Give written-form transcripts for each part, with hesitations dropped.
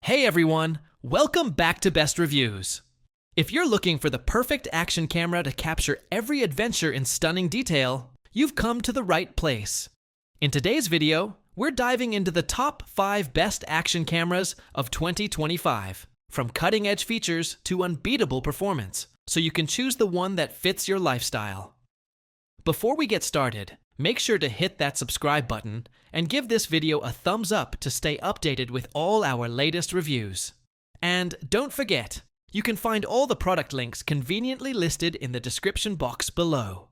Hey everyone, welcome back to Best Reviews. If you're looking for the perfect action camera to capture every adventure in stunning detail, you've come to the right place. In today's video, we're diving into the top 5 best action cameras of 2025, from cutting-edge features to unbeatable performance, so you can choose the one that fits your lifestyle. Before we get started, make sure to hit that subscribe button and give this video a thumbs up to stay updated with all our latest reviews. And don't forget, you can find all the product links conveniently listed in the description box below.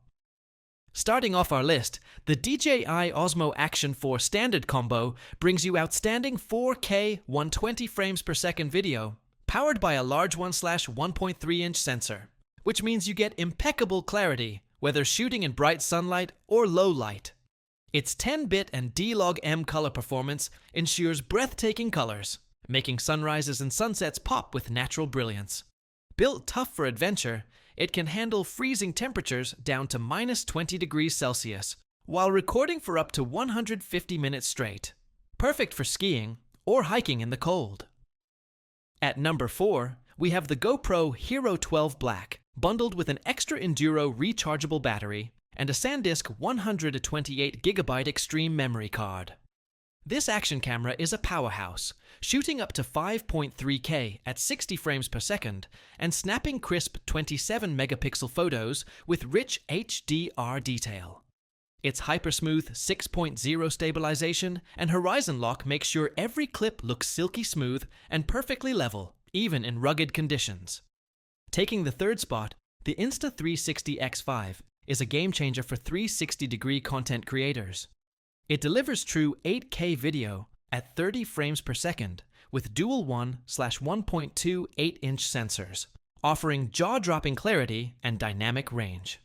Starting off our list, the DJI Osmo Action 4 Standard Combo brings you outstanding 4K 120 frames per second video, powered by a large 1/1.3-inch sensor, which means you get impeccable clarity whether shooting in bright sunlight or low light. Its 10-bit and D-Log-M color performance ensures breathtaking colors, making sunrises and sunsets pop with natural brilliance. Built tough for adventure, it can handle freezing temperatures down to -20 degrees Celsius, while recording for up to 150 minutes straight. Perfect for skiing or hiking in the cold. At number 4, we have the GoPro Hero 12 Black, bundled with an extra Enduro rechargeable battery and a SanDisk 128GB extreme memory card. This action camera is a powerhouse, shooting up to 5.3K at 60 frames per second and snapping crisp 27-megapixel photos with rich HDR detail. Its hypersmooth 6.0 stabilization and horizon lock make sure every clip looks silky smooth and perfectly level, even in rugged conditions. Taking the third spot, the Insta360 X5 is a game-changer for 360-degree content creators. It delivers true 8K video at 30 frames per second with dual 1/1.2 8-inch sensors, offering jaw-dropping clarity and dynamic range.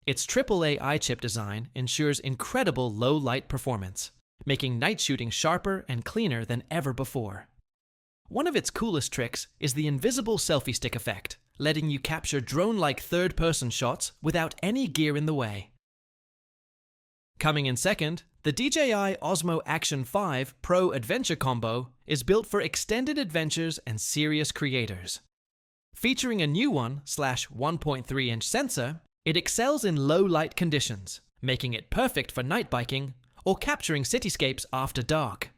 Its AAA chip design ensures incredible low-light performance, making night shooting sharper and cleaner than ever before. One of its coolest tricks is the invisible selfie stick effect, letting you capture drone-like third-person shots without any gear in the way. Coming in second, the DJI Osmo Action 5 Pro Adventure Combo is built for extended adventures and serious creators. Featuring a new 1/1.3-inch sensor, it excels in low-light conditions, making it perfect for night biking or capturing cityscapes after dark.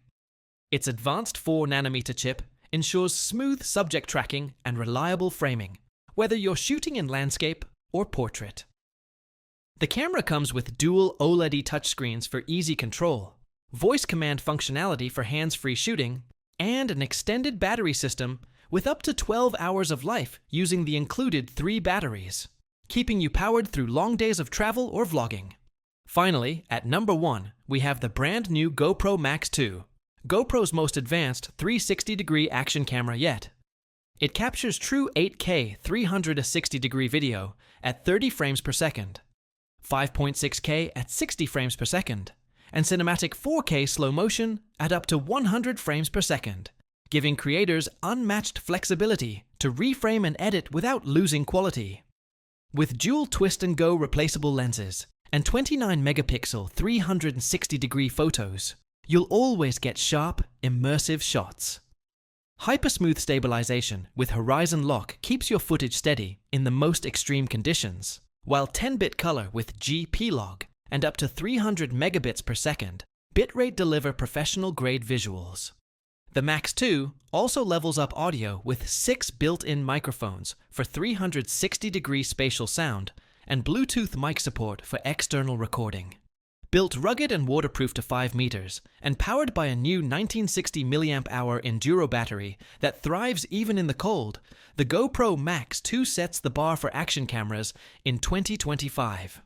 Its advanced 4nm chip ensures smooth subject tracking and reliable framing, whether you're shooting in landscape or portrait. The camera comes with dual OLED touchscreens for easy control, voice command functionality for hands-free shooting, and an extended battery system with up to 12 hours of life using the included 3 batteries, keeping you powered through long days of travel or vlogging. Finally, at number 1, we have the brand new GoPro MAX2, GoPro's most advanced 360-degree action camera yet. It captures true 8K 360-degree video at 30 frames per second, 5.6K at 60 frames per second, and cinematic 4K slow motion at up to 100 frames per second, giving creators unmatched flexibility to reframe and edit without losing quality. With dual twist-and-go replaceable lenses and 29-megapixel 360-degree photos, you'll always get sharp, immersive shots. Hypersmooth stabilization with horizon lock keeps your footage steady in the most extreme conditions, while 10-bit color with G-P-Log and up to 300 megabits per second bitrate deliver professional-grade visuals. The MAX2 also levels up audio with 6 built-in microphones for 360-degree spatial sound and Bluetooth mic support for external recording. Built rugged and waterproof to 5 meters and powered by a new 1960 mAh Enduro battery that thrives even in the cold, the GoPro MAX2 sets the bar for action cameras in 2025.